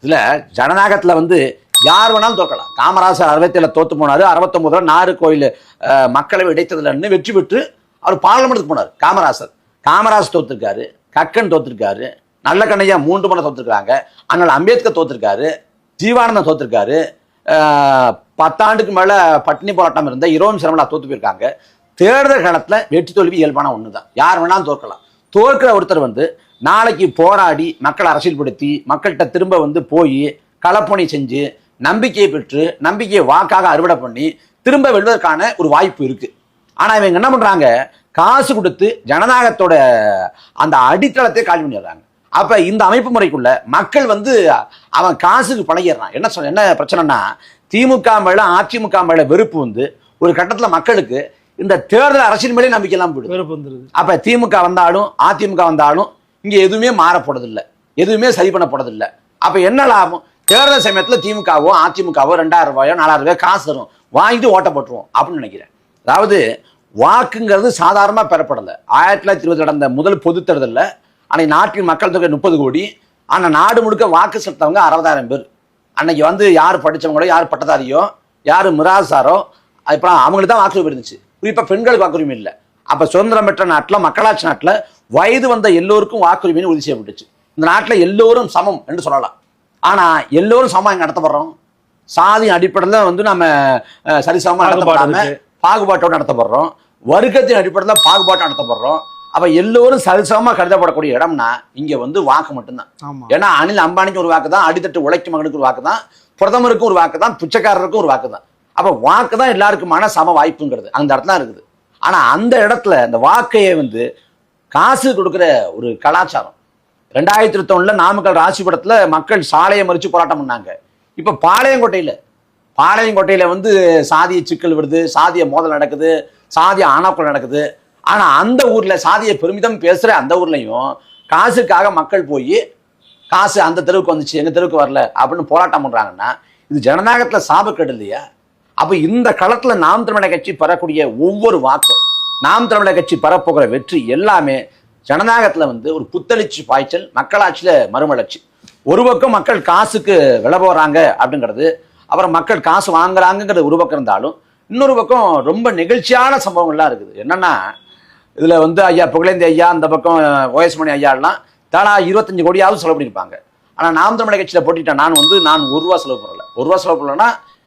இதுல ஜனநாயகத்துல வந்து யார் வேணாலும் தோற்கலாம். காமராசர் 67 தோத்து போனாரு, 69 நாகர்கோயில் மக்களவை இடைத்தேர்தல் வெற்றி பெற்று அவர் பார்லிமெண்ட்டுக்கு போனார். காமராஜர் தோத்திருக்காரு, கக்கன் தோத்திருக்காரு, நல்ல கண்ணையா 3 முறை தோத்திருக்காங்க, அண்ணல் அம்பேத்கர் தோத்திருக்காரு, ஜீவானந்தன் தோத்திருக்காரு, 10 ஆண்டுக்கு மேல பட்டினி போராட்டம் இருந்த இரவும் சிரமலா தோத்து போயிருக்காங்க. தேர்தல் காலத்துல வெற்றி தோல்வி இயல்பான ஒண்ணுதான். யார் வேணாலும் தோற்கலாம். தோற்கிற ஒருத்தர் வந்து நாளைக்கு போராடி மக்களை அரசியல்படுத்தி மக்கள்கிட்ட திரும்ப வந்து போய் களப்பணி செஞ்சு நம்பிக்கையை பெற்று நம்பிக்கையை வாக்காக அறுவடை பண்ணி திரும்ப வெல்வதற்கான ஒரு வாய்ப்பு இருக்கு. ஆனா இவங்க என்ன பண்றாங்க, காசு கொடுத்து ஜனநாயகத்தோட அந்த அடித்தளத்தை காலி பண்ணிடுறாங்க. அப்ப இந்த அமைப்பு முறைக்குள்ள மக்கள் வந்து அவன் காசுக்கு பழகிடுறான். என்ன பிரச்சனைனா, திமுக மேல அதிமுக மேல வெறுப்பு வந்து ஒரு கட்டத்துல மக்களுக்கு இந்த தேர்தல் அரசியல் மேலே நம்பிக்கை எல்லாம் போயிடுது. அப்ப திமுக வந்தாலும் அதிமுக வந்தாலும் இங்க எதுவுமே மாறப்படுறதில்லை, எதுவுமே சரி பண்ணப்படுறதில்லை. அப்ப என்ன லாபம்? தேர்தல் சமயத்துல திமுகவோ அதிமுகவோ 2000 ரூபாயோ 4000 ரூபாயோ காசு தரும், வாங்கிட்டு ஓட்ட போட்டுருவோம் அப்படின்னு நினைக்கிறேன். அதாவது வாக்குங்கிறது சாதாரணமா பெறப்படலை. 1920 நடந்த முதல் பொது தேர்தலில் அன்னைக்கு நாட்டின் மக்கள் தொகை 30 கோடி, ஆனா நாடு முழுக்க வாக்கு செலுத்தவங்க 60,000 பேர். அன்னைக்கு வந்து யார் படிச்சவங்களோ, யார் பட்டதாரியோ, யார் மிராசாரோ, அப்புறம் அவங்களுக்கு தான் வாக்குரிமை இருந்துச்சு. குறிப்பா பெண்களுக்கு வாக்குரிமை இல்லை. அப்ப சுதந்திரம் பெற்ற நாட்டில், மக்களாட்சி நாட்டில் வயது வந்த எல்லோருக்கும் வாக்குரிமைன்னு உறுதி செய்யப்பட்டுச்சு. இந்த நாட்டில் எல்லோரும் சமம் என்று சொல்லலாம். ஆனா எல்லோரும் சமம் எங்க நடத்தப்படுறோம்? சாதி அடிப்படையில் வந்து நம்ம சரிசமமா நடத்தப்படாம பாகுபாட்டோடு நடத்தப்படுறோம். வர்க்கத்தின் அடிப்படையில் பாகுபாட்டை நடத்தப்படுறோம். அப்ப எல்லோரும் சரிசமமா கருதப்படக்கூடிய இடம்னா இங்க வந்து வாக்கு மட்டும்தான். ஏன்னா அனில் அம்பானிக்கு ஒரு வாக்கு தான், அடித்தட்டு உழைக்கும் மகனுக்கு ஒரு வாக்கு தான், பிரதமருக்கும் ஒரு வாக்கு தான், பிச்சைக்காரருக்கும் ஒரு வாக்கு தான். அப்ப வாக்கு தான் எல்லாருக்குமான சம வாய்ப்புங்கிறது அந்த இடத்துல இருக்குது. ஆனா அந்த இடத்துல இந்த வாக்கையை வந்து காசு கொடுக்குற ஒரு கலாச்சாரம். 2021 நாமக்கல் ராசிபுரத்துல மக்கள் சாலையை மறிச்சு போராட்டம் பண்ணாங்க. இப்ப பாளையங்கோட்டையில வந்து சாதிய சிக்கல் வருது, சாதிய மோதல் நடக்குது, சாதிய ஆணவக்கொலை நடக்குது. ஆனா அந்த ஊர்ல சாதிய பெருமிதம் பேசுற அந்த ஊர்லயும் காசுக்காக மக்கள் போய் காசு அந்த தெருவுக்கு வந்துச்சு, எங்க தெருவுக்கு வரல அப்படின்னு போராட்டம் பண்றாங்கன்னா இது ஜனநாயகத்துல சாபக்கேடு இல்லையா? அப்ப இந்த களத்துல நாம் தமிழர் கட்சி பெறக்கூடிய ஒவ்வொரு வாக்கும், நாம் தமிழர் கட்சி பெறப்போகிற வெற்றி எல்லாமே ஜனநாயகத்துல வந்து ஒரு புத்தளிச்சு பாய்ச்சல், மக்களாட்சியில மறுமலர்ச்சி. ஒரு பக்கம் மக்கள் காசுக்கு விலை போறாங்க அப்படிங்கிறது, அப்புறம் மக்கள் காசு வாங்குறாங்கிறது ஒரு பக்கம் இருந்தாலும், இன்னொரு பக்கம் ரொம்ப நெகிழ்ச்சியான சம்பவங்கள்லாம் இருக்குது. என்னன்னா, இதுல வந்து ஐயா புகழேந்தி ஐயா, அந்த பக்கம் ஓஎஸ் மணி ஐயாலாம் தானா 25 கோடியாவது செலவு பண்ணியிருப்பாங்க. ஆனா நாம் தமிழர் கட்சியில போட்டிட்டேன் நான் 1 ரூபா செலவு பண்ணல. 1 ரூபா செலவு பண்ணலன்னா